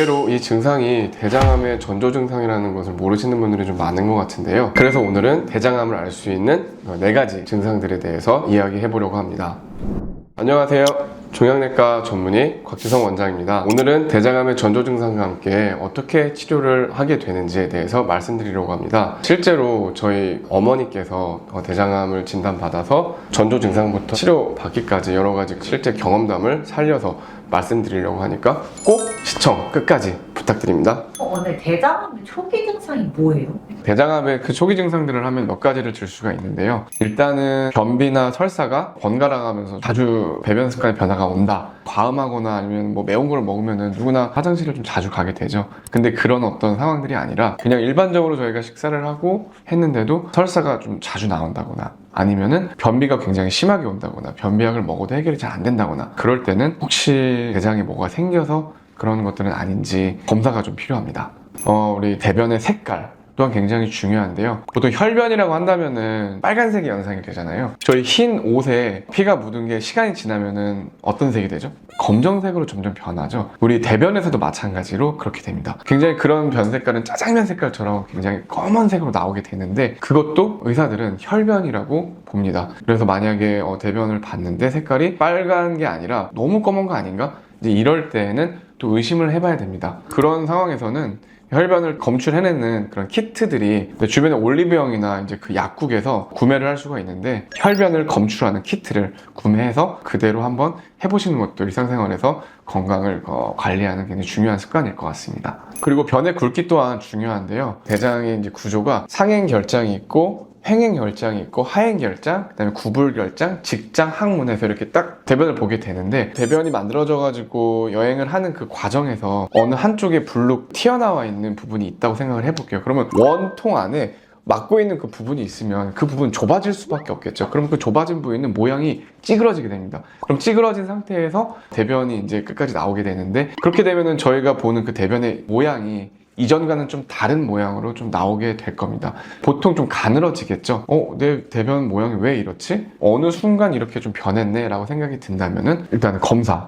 의외로 이 증상이 대장암의 전조 증상이라는 것을 모르시는 분들이 좀 많은 것 같은데요. 그래서 오늘은 대장암을 알 수 있는 4가지 증상들에 대해서 이야기해 보려고 합니다. 안녕하세요. 종양내과 전문의 곽지성 원장입니다. 오늘은 대장암의 전조 증상과 함께 어떻게 치료를 하게 되는지에 대해서 말씀드리려고 합니다. 실제로 저희 어머니께서 대장암을 진단받아서 전조 증상부터 치료받기까지 여러 가지 실제 경험담을 살려서 말씀드리려고 하니까 꼭 시청 끝까지 부탁드립니다. 오늘 대장암의 초기 증상이 뭐예요? 대장암의 그 초기 증상들을 하면 몇 가지를 들 수가 있는데요. 일단은 변비나 설사가 번갈아가면서 자주 배변 습관의 변화가 온다. 과음하거나 아니면 뭐 매운 걸 먹으면은 누구나 화장실을 좀 자주 가게 되죠. 근데 그런 어떤 상황들이 아니라 그냥 일반적으로 저희가 식사를 하고 했는데도 설사가 좀 자주 나온다거나 아니면은 변비가 굉장히 심하게 온다거나 변비약을 먹어도 해결이 잘 안 된다거나 그럴 때는 혹시 대장에 뭐가 생겨서 그런 것들은 아닌지 검사가 좀 필요합니다. 우리 대변의 색깔 또한 굉장히 중요한데요. 보통 혈변이라고 한다면은 빨간색이 연상이 되잖아요. 저희 흰 옷에 피가 묻은 게 시간이 지나면은 어떤 색이 되죠? 검정색으로 점점 변하죠. 우리 대변에서도 마찬가지로 그렇게 됩니다. 굉장히 그런 변 색깔은 짜장면 색깔처럼 굉장히 검은색으로 나오게 되는데 그것도 의사들은 혈변이라고 봅니다. 그래서 만약에 대변을 봤는데 색깔이 빨간 게 아니라 너무 검은 거 아닌가? 이제 이럴 때는 또 의심을 해봐야 됩니다. 그런 상황에서는 혈변을 검출해내는 그런 키트들이 주변에 올리브영이나 이제 그 약국에서 구매를 할 수가 있는데 혈변을 검출하는 키트를 구매해서 그대로 한번 해보시는 것도 일상생활에서 건강을 관리하는 굉장히 중요한 습관일 것 같습니다. 그리고 변의 굵기 또한 중요한데요. 대장의 이제 구조가 상행결장이 있고 횡행결장이 있고 하행결장, 그 다음에 구불결장, 직장, 항문에서 이렇게 딱 대변을 보게 되는데 대변이 만들어져 가지고 여행을 하는 그 과정에서 어느 한쪽에 불룩 튀어나와 있는 부분이 있다고 생각을 해볼게요. 그러면 원통 안에 막고 있는 그 부분이 있으면 그 부분 좁아질 수밖에 없겠죠. 그럼 그 좁아진 부위는 모양이 찌그러지게 됩니다. 그럼 찌그러진 상태에서 대변이 이제 끝까지 나오게 되는데 그렇게 되면은 저희가 보는 그 대변의 모양이 이전과는 좀 다른 모양으로 좀 나오게 될 겁니다. 보통 좀 가늘어지겠죠? 내 대변 모양이 왜 이렇지? 어느 순간 이렇게 좀 변했네 라고 생각이 든다면은 일단은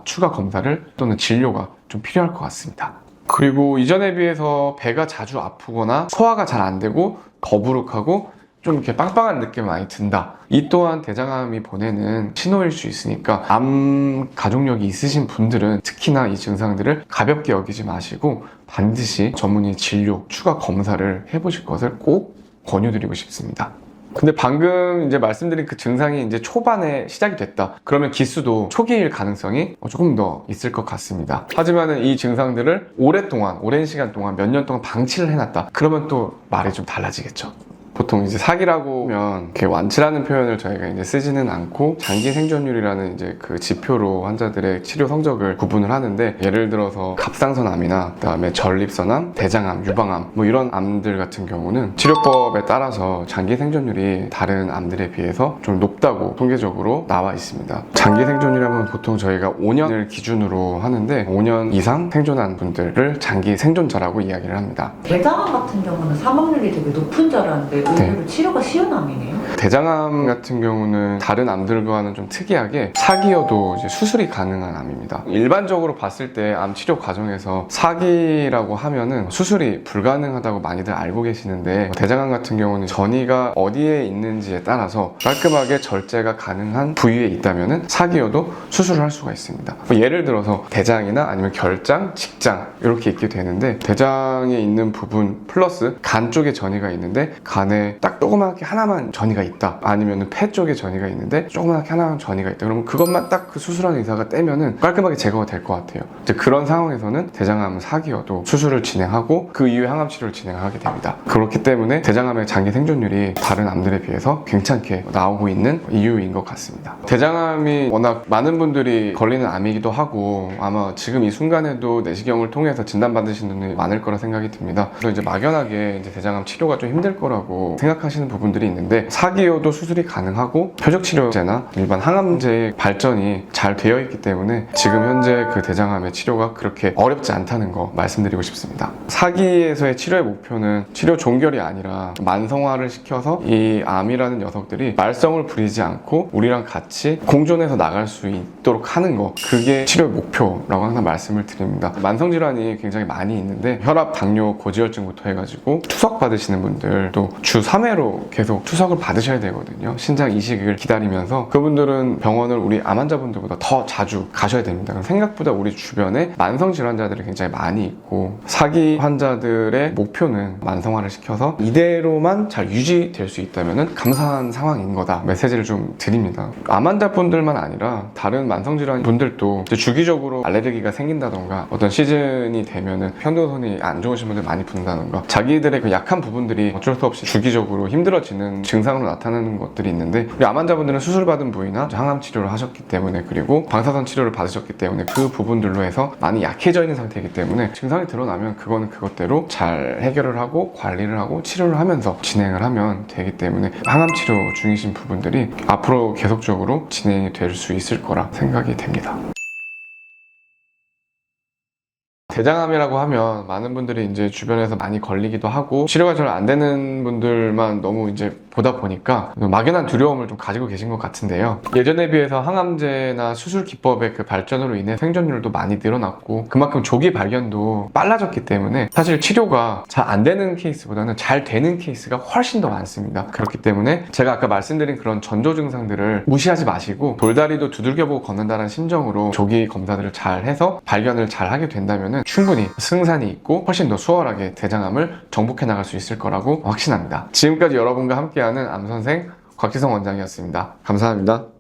추가 검사를 또는 진료가 좀 필요할 것 같습니다. 그리고 이전에 비해서 배가 자주 아프거나 소화가 잘 안 되고 더부룩하고 좀 이렇게 빵빵한 느낌이 많이 든다. 이 또한 대장암이 보내는 신호일 수 있으니까 암 가족력이 있으신 분들은 특히나 이 증상들을 가볍게 여기지 마시고 반드시 전문의 진료, 추가 검사를 해보실 것을 꼭 권유드리고 싶습니다. 근데 방금 이제 말씀드린 그 증상이 이제 초반에 시작이 됐다. 그러면 기수도 초기일 가능성이 조금 더 있을 것 같습니다. 하지만은 이 증상들을 오랜 시간 동안 몇 년 동안 방치를 해놨다. 그러면 또 말이 좀 달라지겠죠. 보통 이제 사기라고 하면 이렇게 완치라는 표현을 저희가 이제 쓰지는 않고 장기 생존율이라는 이제 그 지표로 환자들의 치료 성적을 구분을 하는데 예를 들어서 갑상선암이나 그다음에 전립선암, 대장암, 유방암 뭐 이런 암들 같은 경우는 치료법에 따라서 장기 생존율이 다른 암들에 비해서 좀 높다고 통계적으로 나와 있습니다. 장기 생존이라면 보통 저희가 5년을 기준으로 하는데 5년 이상 생존한 분들을 장기 생존자라고 이야기를 합니다. 대장암 같은 경우는 사망률이 되게 높은 줄 알았는데 의외로 치료가 쉬운 암이네요. 대장암 같은 경우는 다른 암들과는 좀 특이하게 사기여도 이제 수술이 가능한 암입니다. 일반적으로 봤을 때 암 치료 과정에서 사기라고 하면은 수술이 불가능하다고 많이들 알고 계시는데 대장암 같은 경우는 전이가 어디에 있는지에 따라서 깔끔하게 절제가 가능한 부위에 있다면은 사기여도 수술을 할 수가 있습니다. 예를 들어서 대장이나 아니면 결장, 직장 이렇게 있게 되는데 대장에 있는 부분 플러스 간 쪽에 전이가 있는데 간에 딱 조그맣게 하나만 전이가 있다. 아니면 폐 쪽에 전이가 있는데 조그맣게 하나만 전이가 있다. 그러면 그것만 딱 그 수술하는 의사가 떼면은 깔끔하게 제거가 될 것 같아요. 이제 그런 상황에서는 대장암은 사기여도 수술을 진행하고 그 이후에 항암 치료를 진행하게 됩니다. 그렇기 때문에 대장암의 장기 생존율이 다른 암들에 비해서 괜찮게 나오고 있는 이유인 것 같습니다. 대장암이 워낙 많은 분들이 걸리는 암이기도 하고 아마 지금 이 순간에도 내시경을 통해서 진단받으시는 분들이 많을 거라 생각이 듭니다. 그래서 이제 막연하게 이제 대장암 치료가 좀 힘들 거라고 치료라고 생각하시는 부분들이 있는데 사기요도 수술이 가능하고 표적치료제나 일반 항암제의 발전이 잘 되어 있기 때문에 지금 현재 그 대장암의 치료가 그렇게 어렵지 않다는 거 말씀드리고 싶습니다. 사기에서의 치료의 목표는 치료 종결이 아니라 만성화를 시켜서 이 암이라는 녀석들이 말썽을 부리지 않고 우리랑 같이 공존해서 나갈 수 있도록 하는 거, 그게 치료의 목표라고 항상 말씀을 드립니다. 만성질환이 굉장히 많이 있는데 혈압, 당뇨, 고지혈증부터 해가지고 투석 받으시는 분들, 또 주 3회로 계속 투석을 받으셔야 되거든요. 신장 이식을 기다리면서 그분들은 병원을 우리 암 환자분들보다 더 자주 가셔야 됩니다. 생각보다 우리 주변에 만성 질환자들이 굉장히 많이 있고 사기 환자들의 목표는 만성화를 시켜서 이대로만 잘 유지될 수 있다면 감사한 상황인 거다 메시지를 좀 드립니다. 암 환자분들만 아니라 다른 만성 질환 분들도 주기적으로 알레르기가 생긴다던가 어떤 시즌이 되면은 편도선이 안 좋으신 분들 많이 붓는다던가 자기들의 그 약한 부분들이 어쩔 수 없이 주기적으로 힘들어지는 증상으로 나타나는 것들이 있는데, 우리 암 환자분들은 수술받은 부위나 항암 치료를 하셨기 때문에, 그리고 방사선 치료를 받으셨기 때문에 그 부분들로 해서 많이 약해져 있는 상태이기 때문에 증상이 드러나면 그거는 그것대로 잘 해결을 하고 관리를 하고 치료를 하면서 진행을 하면 되기 때문에 항암 치료 중이신 부분들이 앞으로 계속적으로 진행이 될 수 있을 거라 생각이 됩니다. 대장암이라고 하면 많은 분들이 이제 주변에서 많이 걸리기도 하고 치료가 잘 안 되는 분들만 너무 이제 보다 보니까 막연한 두려움을 좀 가지고 계신 것 같은데요. 예전에 비해서 항암제나 수술 기법의 그 발전으로 인해 생존율도 많이 늘어났고 그만큼 조기 발견도 빨라졌기 때문에 사실 치료가 잘 안 되는 케이스보다는 잘 되는 케이스가 훨씬 더 많습니다. 그렇기 때문에 제가 아까 말씀드린 그런 전조 증상들을 무시하지 마시고 돌다리도 두들겨보고 걷는다는 심정으로 조기 검사들을 잘 해서 발견을 잘 하게 된다면 충분히 승산이 있고 훨씬 더 수월하게 대장암을 정복해 나갈 수 있을 거라고 확신합니다. 지금까지 여러분과 함께하는 암선생 곽지성 원장이었습니다. 감사합니다.